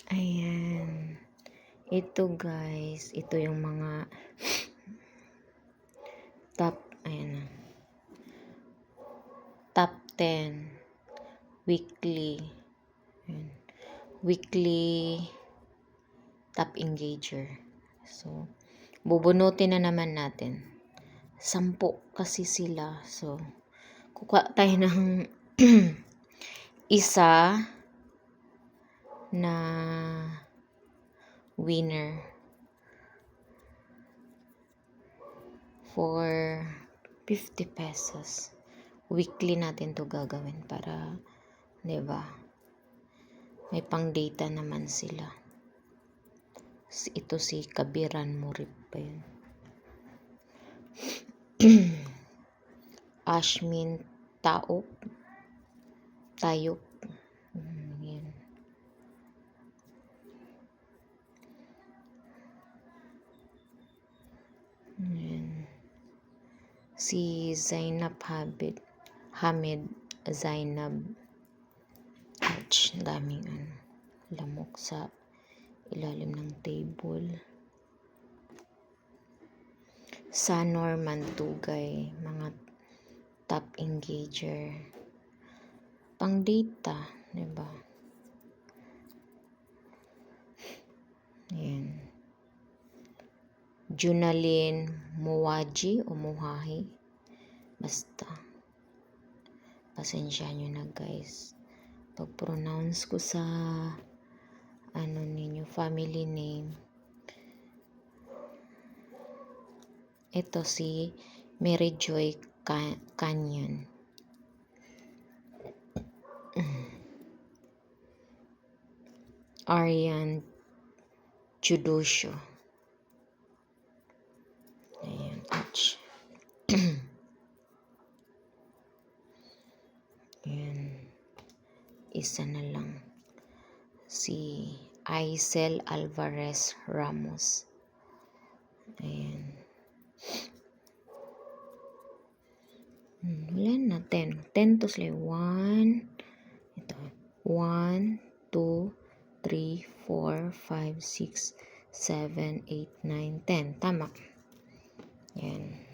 Ayan. Ito guys, ito yung mga ayan na. Top 10 weekly. Ayan. Weekly top engager. So, bubunutin na naman natin. 10 kasi sila. So, kukuha tayo ng isa na winner for 50 pesos. Weekly natin to gagawin para, 'di ba? May pang data naman sila. Ito si Kabiran Murip pa yun. Ashmin Tayop. Yan. Yan. Si Zainab Hamid Zainab. Ouch, daming lamok sa ilalim ng table. Sa Norman Tugay, mga top engager. Pang data, 'di ba? Yan. Junalyn Muwaji o Muhahi. Basta. Pasensya nyo na guys. Pag-pronounce ko sa ninyo, family name. Ito si Mary Joy Canyon. Arian Judosio. Ayan. Ouch. Ayan. Isa na lang. Si Aisel Alvarez Ramos. Ayan. Wala na. 10 to slay. 1, 2, 3, 4, 5, 6, 7, 8, 9, 10. Tama. Yan.